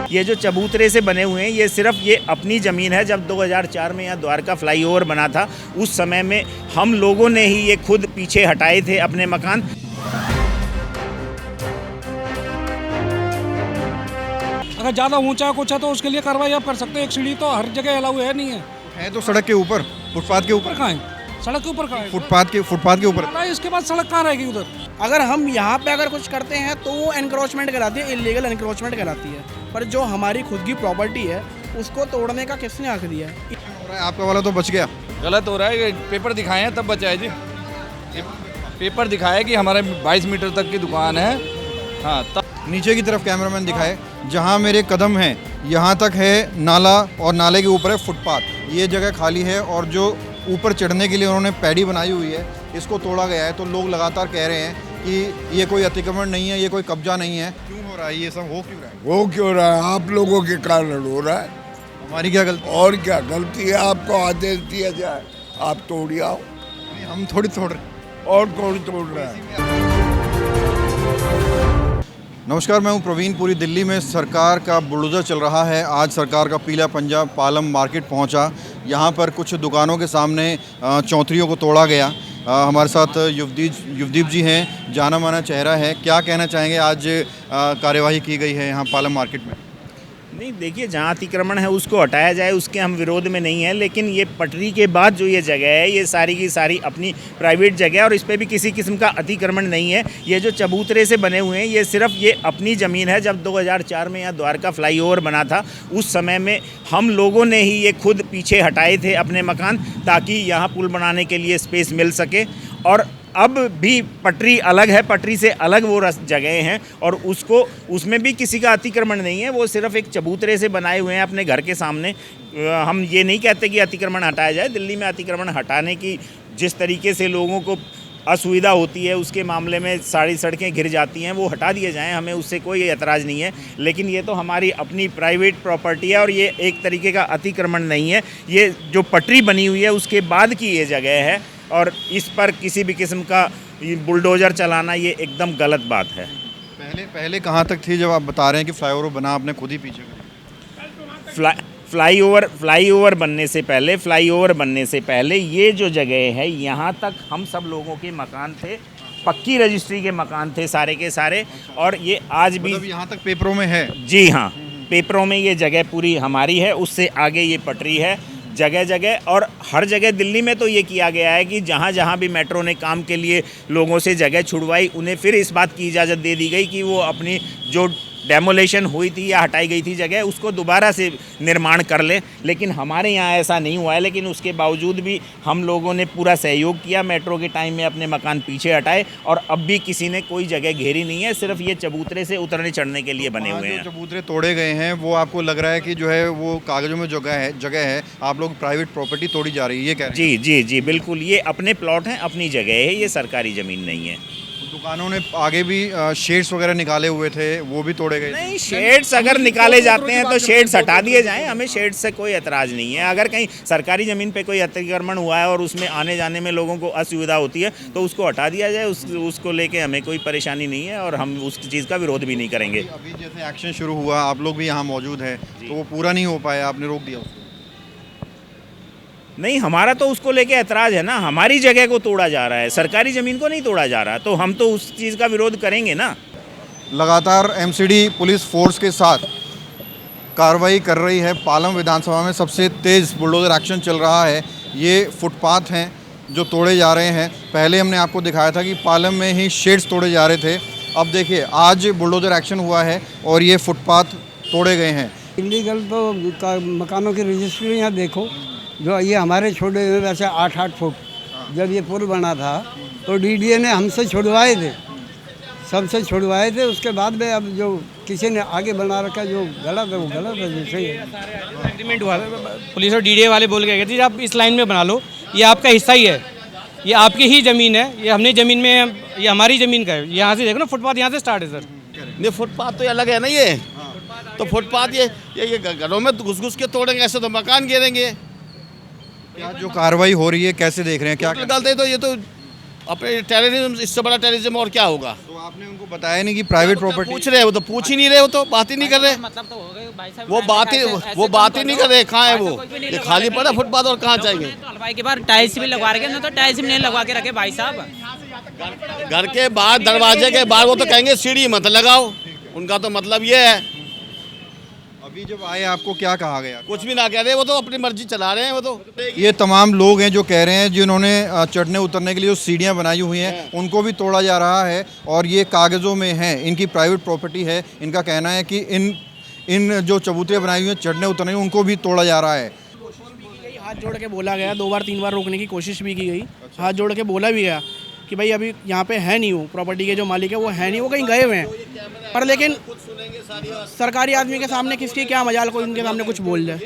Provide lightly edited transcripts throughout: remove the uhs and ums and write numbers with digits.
ये जो चबूतरे से बने हुए हैं ये सिर्फ ये अपनी ज़मीन है। जब 2004 में यहाँ द्वारका फ्लाईओवर बना था उस समय में हम लोगों ने ही ये खुद पीछे हटाए थे अपने मकान। अगर ज़्यादा ऊंचा कुछ है तो उसके लिए कार्रवाई आप कर सकते हैं। एक सीढ़ी तो हर जगह अलाउ है नहीं है तो सड़क के ऊपर, फुटपाथ के ऊपर कहाँ है? सड़क के ऊपर कहाँ है? फुटपाथ के ऊपर। इसके बाद सड़क कहाँ रहेगी उधर? अगर हम यहाँ पे अगर कुछ करते हैं तो वो एनक्रोचमेंट कहलाती है, इलीगल एनक्रोचमेंट कहलाती है। पर जो हमारी खुद की प्रॉपर्टी है उसको तोड़ने का किसने हक दिया है? आपका वाला तो बच गया। गलत हो रहा है। पेपर दिखाए हैं तब बचा है जी। पेपर दिखाया कि हमारे 22 मीटर तक की दुकान है। हाँ, तब नीचे की तरफ कैमरामैन दिखाए, जहाँ मेरे कदम हैं यहाँ तक है नाला और नाले के ऊपर है फुटपाथ। ये जगह खाली है और जो ऊपर चढ़ने के लिए उन्होंने पैडी बनाई हुई है इसको तोड़ा गया है। तो लोग लगातार कह रहे हैं कि ये कोई अतिक्रमण नहीं है, ये कोई कब्जा नहीं है। क्यों हो रहा है ये सब? हो क्यों रहा है? वो क्यों रहा है? आप लोगों के कारण हो रहा है। हमारी क्या गलती? और क्या गलती है? आपको आदेश दिया जाए आप तोड़ आओ। हम थोड़ी तोड़ रहे। और कौन तोड़ रहा है? नमस्कार, मैं हूं प्रवीण। पूरी दिल्ली में सरकार का बुलडोज़र चल रहा है। आज सरकार का पीला पंजा पालम मार्केट पहुंचा। यहां पर कुछ दुकानों के सामने चौंतरियों को तोड़ा गया। हमारे साथ युवदीप जी हैं, जाना माना चेहरा है। क्या कहना चाहेंगे? आज कार्यवाही की गई है यहाँ पालम मार्केट में। नहीं, देखिए, जहाँ अतिक्रमण है उसको हटाया जाए, उसके हम विरोध में नहीं है। लेकिन ये पटरी के बाद जो ये जगह है ये सारी की सारी अपनी प्राइवेट जगह है और इस पर भी किसी किस्म का अतिक्रमण नहीं है। ये जो चबूतरे से बने हुए हैं ये सिर्फ ये अपनी ज़मीन है। जब 2004 में यहाँ द्वारका फ्लाईओवर बना था उस समय में हम लोगों ने ही ये खुद पीछे हटाए थे अपने मकान, ताकि यहाँ पुल बनाने के लिए स्पेस मिल सके। और अब भी पटरी अलग है, पटरी से अलग वो जगह हैं और उसमें भी किसी का अतिक्रमण नहीं है। वो सिर्फ एक चबूतरे से बनाए हुए हैं अपने घर के सामने। हम ये नहीं कहते कि अतिक्रमण हटाया जाए। दिल्ली में अतिक्रमण हटाने की जिस तरीके से लोगों को असुविधा होती है उसके मामले में सारी सड़कें घिर जाती हैं, वो हटा दिए जाएं, हमें उससे कोई एतराज़ नहीं है। लेकिन ये तो हमारी अपनी प्राइवेट प्रॉपर्टी है और ये एक तरीके का अतिक्रमण नहीं है। ये जो पटरी बनी हुई है उसके बाद की ये जगह है और इस पर किसी भी किस्म का बुलडोज़र चलाना ये एकदम गलत बात है। पहले कहाँ तक थी जब आप बता रहे हैं कि फ्लाईओवर बना आपने खुद ही पीछे? फ्लाईओवर बनने से पहले ये जो जगह है यहाँ तक हम सब लोगों के मकान थे, पक्की रजिस्ट्री के मकान थे सारे के सारे। और ये आज भी मतलब यहाँ तक पेपरों में है? जी हाँ, पेपरों में ये जगह पूरी हमारी है। उससे आगे ये पटरी है जगह जगह। और हर जगह दिल्ली में तो ये किया गया है कि जहाँ जहाँ भी मेट्रो ने काम के लिए लोगों से जगह छुड़वाई उन्हें फिर इस बात की इजाज़त दे दी गई कि वो अपनी जो डेमोलेशन हुई थी या हटाई गई थी जगह उसको दोबारा से निर्माण कर लें। लेकिन हमारे यहाँ ऐसा नहीं हुआ है। लेकिन उसके बावजूद भी हम लोगों ने पूरा सहयोग किया, मेट्रो के टाइम में अपने मकान पीछे हटाए और अब भी किसी ने कोई जगह घेरी नहीं है। सिर्फ ये चबूतरे से उतरने चढ़ने के लिए बने हुए हैं। चबूतरे तोड़े गए हैं वो आपको लग रहा है कि जो है वो कागजों में जगह है, आप लोग प्राइवेट प्रॉपर्टी तोड़ी जा रही है, ये कह रहे हैं? जी बिल्कुल, ये अपने प्लॉट हैं, अपनी जगह है, ये सरकारी ज़मीन नहीं है। दुकानों ने आगे भी शेड्स वगैरह निकाले हुए थे, वो भी तोड़े गए? नहीं, शेड्स अगर निकाले जाते हैं तो शेड्स हटा दिए जाएं, हमें शेड्स से कोई एतराज़ नहीं है। अगर कहीं सरकारी ज़मीन पे कोई अतिक्रमण हुआ है और उसमें आने जाने में लोगों को असुविधा होती है तो उसको हटा दिया जाए। उसको लेके हमें कोई परेशानी नहीं है और हम उस चीज़ का विरोध भी नहीं करेंगे। अभी जैसे एक्शन शुरू हुआ, आप लोग भी यहाँ मौजूद हैं, तो वो पूरा नहीं हो पाया, आपने रोक दिया उसको? नहीं, हमारा तो उसको लेके ऐतराज़ है ना। हमारी जगह को तोड़ा जा रहा है, सरकारी ज़मीन को नहीं तोड़ा जा रहा, तो हम तो उस चीज़ का विरोध करेंगे ना। लगातार एमसीडी पुलिस फोर्स के साथ कार्रवाई कर रही है। पालम विधानसभा में सबसे तेज़ बुलडोज़र एक्शन चल रहा है। ये फुटपाथ हैं जो तोड़े जा रहे हैं। पहले हमने आपको दिखाया था कि पालम में ही शेड्स तोड़े जा रहे थे। अब देखिए आज बुलडोज़र एक्शन हुआ है और ये फुटपाथ तोड़े गए हैं। इलीगल तो मकानों की रजिस्ट्री यहाँ देखो, जो ये हमारे छोड़े हुए वैसे 8-8 फुट। जब ये पुल बना था तो डीडीए ने हमसे छुड़वाए थे, सबसे छुड़वाए थे। उसके बाद में अब जो किसी ने आगे बना रखा जो गलत है वो गलत है। जैसे एग्रीमेंट हुआ, पुलिस और डीडीए वाले बोल के गए थे आप इस लाइन में बना लो, ये आपका हिस्सा ही है, ये आपकी ही ज़मीन है, ये हमने ज़मीन में, ये हमारी ज़मीन का है। यहाँ से देखो ना, फुटपाथ यहाँ से स्टार्ट है सर। नहीं, फुटपाथ तो अलग है ना ये। तो फुटपाथ ये घरों में घुस के तोड़ेंगे, ऐसे तो मकान गिरेंगे। क्या जो कार्रवाई हो रही है कैसे देख रहे हैं? क्या गलत है तो ये तो अपने टेररिज्म, इससे बड़ा टेररिज्म और क्या होगा? तो आपने उनको बताया नहीं कि प्राइवेट प्रॉपर्टी पूछ रहे हैं, वो तो पूछ ही नहीं रहे, वो तो बात ही नहीं कर रहे, मतलब तो हो गए भाई साहब, वो बात ही नहीं कर रहे। कहाँ है वो? ये खाली पड़ा फुटपाथ और कहाँ जाएंगे? तो हलवाई के बाहर टाइल्स भी लगवा रखे ना, तो टाइल्स भी नहीं लगवा के रखे भाई साहब। घर के बाहर, दरवाजे के बाहर वो तो कहेंगे सीढ़ी मत लगाओ, उनका तो मतलब ये है। अभी जब आए आपको क्या कहा गया? कुछ भी ना कह रहे, वो तो अपनी मर्जी चला रहे हैं वो तो। ये तमाम लोग हैं जो कह रहे हैं, जिन्होंने चढ़ने उतरने के लिए जो सीढ़ियाँ बनाई हुई हैं उनको भी तोड़ा जा रहा है, और ये कागज़ों में है, इनकी प्राइवेट प्रॉपर्टी है। इनका कहना है कि इन जो चबूतरे बनाई हुई हैं चढ़ने उतरने की, उनको भी तोड़ा जा रहा है। हाथ जोड़ के बोला गया, 2 बार 3 बार रोकने की कोशिश भी की गई, हाथ जोड़ के बोला भी गया कि भाई अभी यहाँ पे है नहीं, वो प्रॉपर्टी के जो मालिक है वो है नहीं, वो कहीं गए हुए हैं। पर लेकिन सरकारी आदमी के सामने किसकी क्या मजाल, कोई उनके सामने कुछ बोल जाए।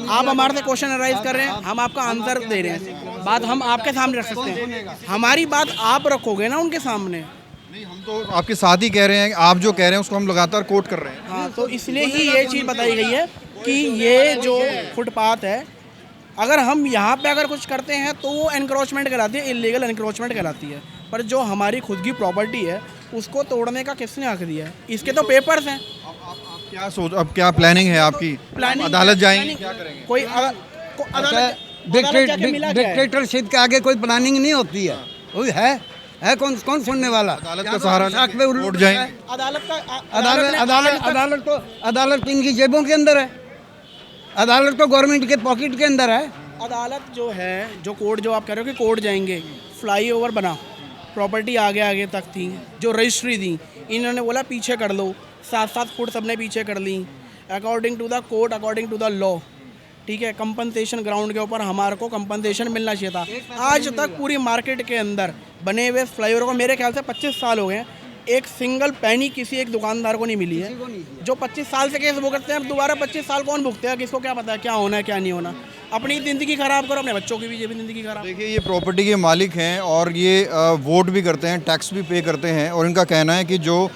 आप हमारे से क्वेश्चन अराइज कर रहे हैं, हम आपका आंसर दे रहे हैं, बात हम आपके सामने रख सकते हैं, हमारी बात आप रखोगे ना उनके सामने। नहीं, हम तो आपके साथ ही कह रहे हैं, आप जो कह रहे हैं उसको हम लगातार कोट कर रहे हैं। हाँ, तो इसलिए ही ये चीज़ बताई गई है कि ये जो फुटपाथ है, अगर हम यहाँ पे अगर कुछ करते हैं तो वो एनक्रोचमेंट कहलाती है, इलीगल एनक्रोचमेंट कहलाती है। पर जो हमारी खुद की प्रॉपर्टी है उसको तोड़ने का किसने हक दिया है? इसके तो पेपर्स हैं। क्या सोच, अब क्या प्लानिंग है आपकी? प्लानिंग, अदालत जाएंगे, क्या करेंगे? कोई डिक्टेटरशिप के आगे कोई प्लानिंग नहीं होती है। कोई है कौन सुनने वाला? अदालत का सहारा कोर्ट जाएंगे। अदालत इनकी जेबों के अंदर है, अदालत तो गवर्नमेंट के पॉकेट के अंदर है। अदालत जो है, जो कोर्ट, जो आप कह रहे हो कि कोर्ट जाएंगे, फ्लाईओवर बना, प्रॉपर्टी आगे तक थी, जो रजिस्ट्री थी, इन्होंने बोला पीछे कर लो, 7-7 फुट सबने पीछे कर ली, according to the court, according to the law. ठीक है, कंपनसेशन ग्राउंड के ऊपर हमारे को कंपनसेशन मिलना चाहिए था। आज तक पूरी मार्केट के अंदर बने हुए फ्लाईओवर को मेरे ख्याल से 25 साल हो गए हैं, एक सिंगल पैनी किसी एक दुकानदार को नहीं मिली है। जो 25 साल से केस भुगतते हैं, अब दोबारा 25 साल कौन भुगते हैं? किसको क्या पता है क्या होना है क्या नहीं होना? अपनी ज़िंदगी ख़राब करो, अपने बच्चों की भी ज़िंदगी ख़राब। देखिए, ये प्रॉपर्टी के मालिक हैं और ये वोट भी करते हैं, टैक्स भी पे करते हैं, और इनका कहना है कि जो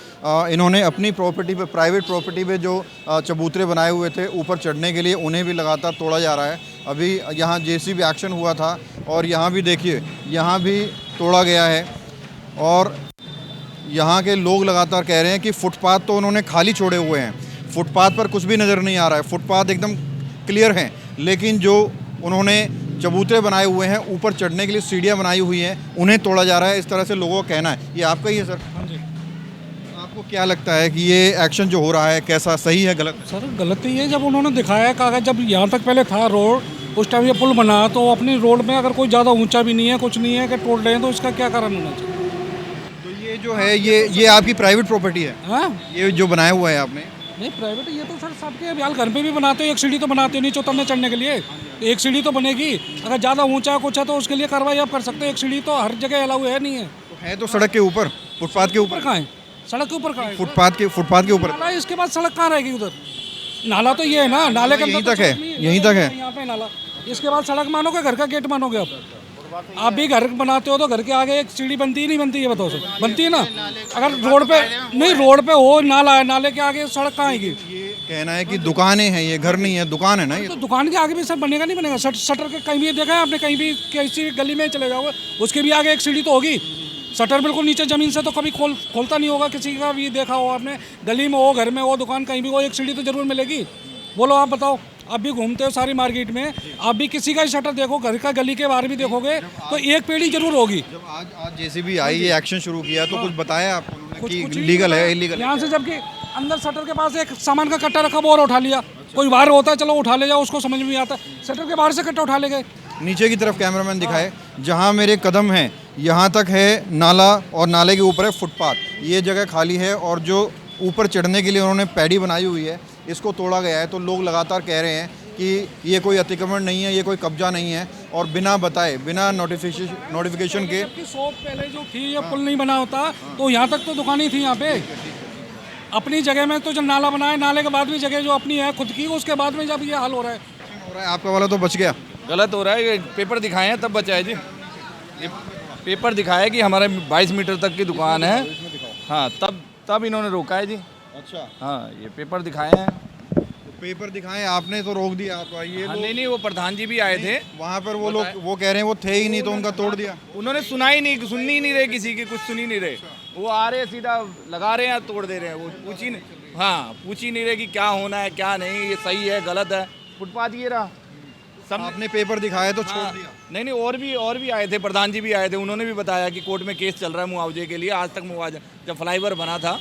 इन्होंने अपनी प्रॉपर्टी पे, प्राइवेट प्रॉपर्टी पे जो चबूतरे बनाए हुए थे ऊपर चढ़ने के लिए, उन्हें भी लगातार तोड़ा जा रहा है। अभी यहाँ JCB एक्शन हुआ था और यहाँ भी देखिए, यहाँ भी तोड़ा गया है, और यहाँ के लोग लगातार कह रहे हैं कि फुटपाथ तो उन्होंने खाली छोड़े हुए हैं, फुटपाथ पर कुछ भी नज़र नहीं आ रहा है, फुटपाथ एकदम क्लियर हैं, लेकिन जो उन्होंने चबूतरे बनाए हुए हैं, ऊपर चढ़ने के लिए सीढ़ियाँ बनाई हुई हैं, उन्हें तोड़ा जा रहा है। इस तरह से लोगों का कहना है। ये आपका ही है सर? हाँ जी। आपको क्या लगता है कि ये एक्शन जो हो रहा है कैसा, सही है, गलत? सर गलत ही है। जब उन्होंने दिखाया कागज, जब यहाँ तक पहले था रोड, उस टाइम ये पुल बना, तो अपनी रोड में अगर कोई ज़्यादा ऊंचा भी नहीं है, कुछ नहीं है कि तोड़ रहे हैं, तो इसका क्या कारण होना चाहिए? तो ये जो है, ये आपकी प्राइवेट प्रॉपर्टी है? हाँ, ये जो बनाया हुआ है आपने? नहीं प्राइवेट, ये तो सर सबके अभी हाल घर पे भी बनाते हो, एक सीढ़ी तो बनाते हो नीचे उतरने चढ़ने के लिए, एक सीढ़ी तो बनेगी। अगर ज़्यादा ऊंचा कुछ है तो उसके लिए कार्रवाई आप कर सकते हो, एक सीढ़ी तो हर जगह अलाउ है नहीं है। तो है तो सड़क के ऊपर, फुटपाथ के ऊपर। कहाँ है? सड़क के ऊपर कहाँ है? फुटपाथ के ऊपर। नाला, इसके बाद सड़क कहाँ रहेगी उधर? नाला तो ये है ना, नाले के यहीं अंदर तक है, यहीं तक है। यहाँ पे नाला, इसके बाद सड़क मानोगे, घर का गेट मानोगे? आप भी घर बनाते हो तो घर के आगे एक सीढ़ी बनती ही नहीं बनती है? बताओ सर, बनती है ना? अगर रोड पे नहीं, रोड पे हो नाला है, नाले के आगे सड़क कहाँ आएगी? ये कहना है कि दुकानें हैं, ये घर नहीं है, दुकान है ना ये। तो दुकान के आगे भी सर बनेगा नहीं बनेगा? शटर के कहीं भी देखा है आपने? कहीं भी किसी गली में चले जाओगे, उसके भी आगे एक सीढ़ी तो होगी। शटर बिल्कुल नीचे ज़मीन से तो कभी खोलता नहीं होगा किसी का भी, देखा हो आपने? गली में हो, घर में हो, दुकान कहीं भी हो, एक सीढ़ी तो जरूर मिलेगी। बोलो आप बताओ, आप भी घूमते हो सारी मार्केट में, आप भी किसी का ही शटर देखो, घर का गली के बाहर भी देखोगे तो एक पेड़ी जरूर होगी। जब आज JCB आई, ये एक्शन शुरू किया, तो कुछ बताया आपको कि लीगल है, इलीगल? यहाँ से जबकि अंदर शटर के पास एक सामान का कट्टा रखा, वो और उठा लिया। कोई बाहर होता है चलो उठा ले जाओ, उसको समझ में नहीं आता, शटर के बाहर से कट्टा उठा ले गए। नीचे की तरफ कैमरामैन दिखाए, जहाँ मेरे कदम हैं यहाँ तक है नाला, और नाले के ऊपर है फुटपाथ। ये जगह खाली है, और जो ऊपर चढ़ने के लिए उन्होंने पैड़ी बनाई हुई है, इसको तोड़ा गया है। तो लोग लगातार कह रहे हैं कि ये कोई अतिक्रमण नहीं है, ये कोई कब्जा नहीं है, और बिना बताए, बिना नोटिफिकेशन के। शॉप पहले जो थी, ये पुल नहीं बना होता तो यहाँ तक तो दुकानें थी यहाँ पे अपनी जगह में। तो जब नाला बनाए, नाले के बाद भी जगह जो अपनी है खुद की, उसके बाद में जब ये हाल हो रहा है। आपका वाला तो बच गया? गलत हो रहा है, ये पेपर दिखाए हैं तब बचा है जी। ये पेपर दिखाया कि हमारे 22 मीटर तक की दुकान है, हाँ, तब इन्होंने रोका है जी। अच्छा, हाँ, ये पेपर दिखाए हैं। पेपर दिखाएं, आपने तो रोक दिया। आप ये हाँ, नहीं वो प्रधान जी भी आए थे वहाँ पर वो लोग वो कह रहे हैं वो थे ही नहीं तो उनका तोड़ दिया। उन्होंने सुना ही नहीं, सुन ही नहीं रहे, किसी की कुछ सुन ही नहीं रहे। वो आ रहे सीधा लगा रहे हैं, तोड़ दे रहे हैं। वो पूछ ही नहीं, हाँ पूछ ही नहीं रहे कि क्या होना है क्या नहीं, ये सही है गलत है। फुटपाथ ये रहा सब। आपने पेपर दिखाया तो छोड़ दिया। नहीं और भी आए थे, प्रधान जी भी आए थे, उन्होंने भी बताया कि कोर्ट में केस चल रहा है मुआवजे के लिए। आज तक मुआवजा, जब फ्लाईओवर बना था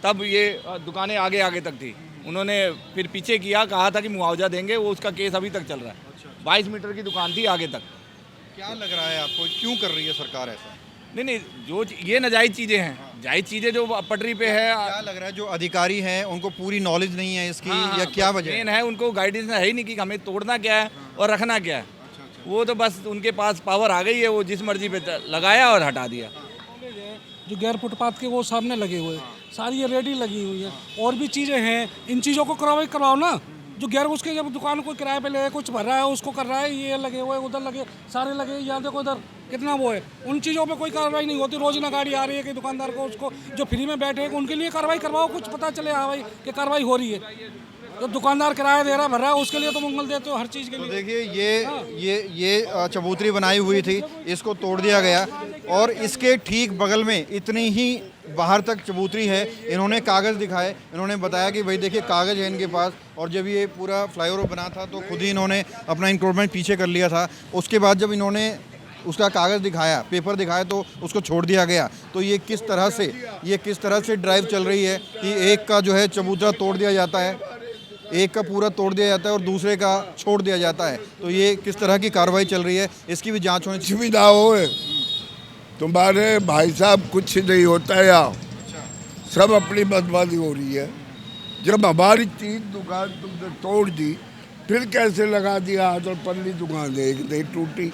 तब ये दुकानें आगे आगे तक थी, उन्होंने फिर पीछे किया, कहा था कि मुआवजा देंगे, वो उसका केस अभी तक चल रहा है। 22 मीटर की दुकान थी आगे तक। क्या लग रहा है आपको, क्यों कर रही है सरकार ऐसा? नहीं जो ये नाजायज़ चीज़ें हैं, जायज़ चीज़ें जो पटरी पे है। क्या लग रहा है जो अधिकारी हैं उनको पूरी नॉलेज नहीं है इसकी, या क्या वजह मेन है उनको गाइडेंस है ही नहीं कि हमें तोड़ना क्या है और रखना क्या है। वो तो बस उनके पास पावर आ गई है, वो जिस मर्जी पे लगाया और हटा दिया। जो गैर फुटपाथ के वो सामने लगे हुए हैं, सारी ये रेडी लगी हुई है, और भी चीज़ें हैं, इन चीज़ों को कार्रवाई करवाओ ना। जो गैर उसके जब दुकान को किराए पे ले कुछ भर रहा है उसको कर रहा है, ये लगे हुए उधर लगे, सारे लगे, यहाँ देखो इधर कितना वो है, उन चीज़ों पे कोई कार्रवाई नहीं होती। रोज ना गाड़ी आ रही है कि दुकानदार को उसको जो फ्री में बैठे उनके लिए कार्रवाई करवाओ, कुछ पता चले हाँ भाई कि कार्रवाई हो रही है। जो दुकानदार किराया दे रहा भर रहा है उसके लिए तो मंगल देते हो हर चीज़ के लिए। तो देखिए ये चबूतरी बनाई हुई थी, इसको तोड़ दिया गया और इसके ठीक बगल में इतनी ही बाहर तक चबूतरी है। इन्होंने कागज़ दिखाए, इन्होंने बताया कि भाई देखिए कागज़ है इनके पास, और जब ये पूरा फ्लाईओवर बना था तो खुद ही इन्होंने अपना इंक्रोचमेंट पीछे कर लिया था। उसके बाद जब इन्होंने उसका कागज़ दिखाया, पेपर दिखाया, तो उसको छोड़ दिया गया। तो ये किस तरह से ड्राइव चल रही है कि एक का जो है चबूतरा तोड़ दिया जाता है, एक का पूरा तोड़ दिया जाता है और दूसरे का छोड़ दिया जाता है। तो ये किस तरह की कार्रवाई चल रही है, इसकी भी जांच होनी चाहिए। सुविधा हो तुम्हारे भाई साहब, कुछ नहीं होता है यहाँ, सब अपनी बदमाशी हो रही है। जब हमारी 3 दुकान तुमने तोड़ दी, फिर कैसे लगा दिया? आज और पल्ली दुकान है, एक नहीं टूटी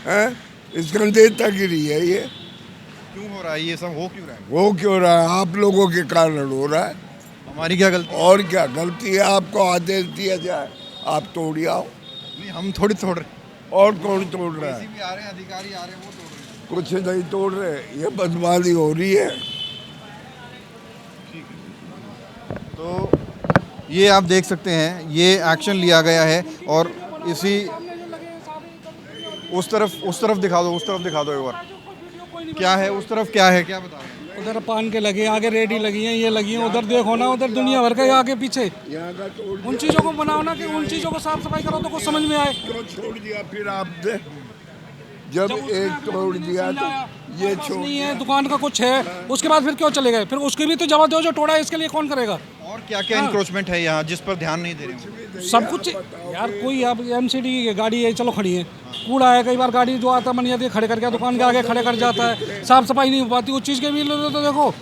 है, इसका देता गिरी है। ये क्यों हो रहा है? ये सब हो क्यों रहा है? वो क्यों रहा है? आप लोगों के कारण हो रहा है। हमारी क्या गलती? और क्या गलती है? आपको आदेश दिया जाए आप तोड़ आओ। नहीं, हम थोड़ी तोड़ रहे। और कौन तोड़ रहा है? भी आ रहे हैं, अधिकारी आ रहे हैं, वो तोड़ रहे हैं। कुछ नहीं तोड़ रहे, ये बदमाशी हो रही है। तो ये आप देख सकते हैं, ये एक्शन लिया गया है और इसी उस तरफ दिखा दो एक बार। क्या है उस तरफ, क्या है, क्या बता रहे हैं? उधर पान के लगे, आगे रेडी लगी हैं, ये लगी हैं, उधर देखो ना, उधर दुनिया भर के आगे पीछे। उन चीज़ों को बनाओ ना, कि उन चीज़ों को साफ सफाई करो तो कुछ समझ में आए। क्यों छोड़ दिया फिर आपने? जब एक तोड़ दिया तो ये छोड़ नहीं है, दुकान का कुछ है, उसके बाद फिर क्यों चले गए? फिर उसके भी तो जवाब दो, जो तोड़ा है इसके लिए कौन करेगा? और क्या क्या इंक्रोचमेंट है यहाँ जिस पर ध्यान नहीं दे रहे हैं? सब कुछ यार, कोई आप MCD की गाड़ी है, चलो खड़ी है, कूड़ा है, कई बार गाड़ी जो आता मन जाती है खड़े करके दुकान के आगे खड़े कर जाता है, साफ सफाई नहीं हो पाती। उस चीज़ के भी तो देखो,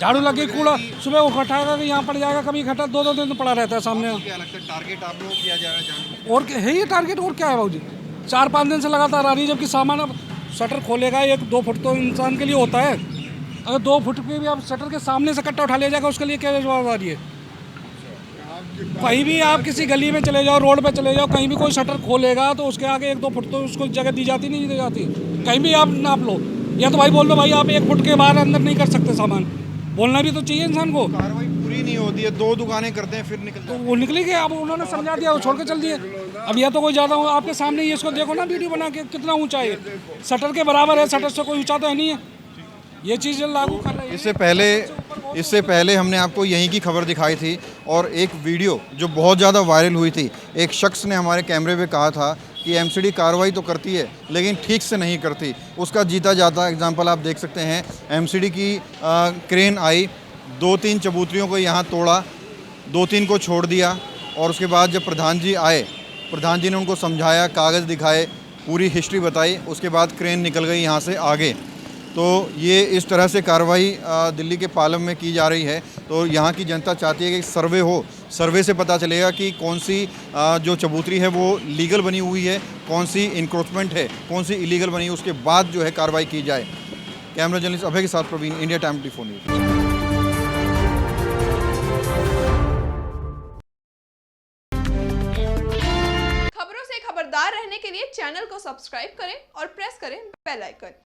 झाड़ू लगे, कूड़ा सुबह उठाएगा कि यहाँ पड़ जाएगा, कभी इकट्ठा 2-2 दिन पड़ा रहता है सामने। क्या लगता है टारगेट आप लोग किया जा रहा है? और है ये टारगेट, और क्या है बाबू जी? 4-5 दिन से लगातार आ रही है, जबकि सामान अब शटर खोलेगा 1-2 फुट तो इंसान के लिए होता है। अगर 2 फुट पे भी आप शटर के सामने से कट्टा उठा लिया जाएगा, उसके लिए क्या जवाबदारी है? कहीं भी आप किसी गली में चले जाओ, रोड पे चले जाओ, कहीं भी कोई शटर खोलेगा तो उसके आगे 1-2 फुट तो उसको जगह दी जाती नहीं दी जाती। कहीं भी आप नाप लो, या तो भाई बोल दो भाई आप 1 फुट के बाहर अंदर नहीं कर सकते सामान, बोलना भी तो चाहिए इंसान को। कार्रवाई पूरी नहीं होती है, 2 दुकानें करते हैं फिर निकलते तो वो निकली गए, अब उन्होंने समझा दिया, वो छोड़ के चल दिए। अब यह तो कोई ज़्यादा हो, आपके सामने ही इसको देखो ना, वीडियो बना के कितना ऊंचा है, शटर के बराबर है, शटर से कोई ऊंचा तो है नहीं है। ये चीज़ लागू कर रही है। इससे पहले हमने आपको यहीं की खबर दिखाई थी और एक वीडियो जो बहुत ज़्यादा वायरल हुई थी, एक शख्स ने हमारे कैमरे पे कहा था कि MCD कार्रवाई तो करती है लेकिन ठीक से नहीं करती। उसका जीता जाता एग्जांपल आप देख सकते हैं। MCD की क्रेन आई, 2-3 चबूतरियों को यहाँ तोड़ा, 2-3 को छोड़ दिया, और उसके बाद जब प्रधान जी आए, प्रधान जी ने उनको समझाया, कागज़ दिखाए, पूरी हिस्ट्री बताई, उसके बाद क्रेन निकल गई यहाँ से आगे। तो ये इस तरह से कार्रवाई दिल्ली के पालम में की जा रही है। तो यहाँ की जनता चाहती है कि सर्वे हो, सर्वे से पता चलेगा कि कौन सी जो चबूतरी है वो लीगल बनी हुई है, कौन सी इंक्रोचमेंट है, कौन सी इलीगल बनी है, उसके बाद जो है कार्रवाई की जाए। कैमरा जर्नलिस्ट अभय के साथ प्रवीण, इंडिया टाइम 24 न्यूज़। खबरों से खबरदार रहने के लिए चैनल को सब्सक्राइब करें और प्रेस करें बेल आइकन।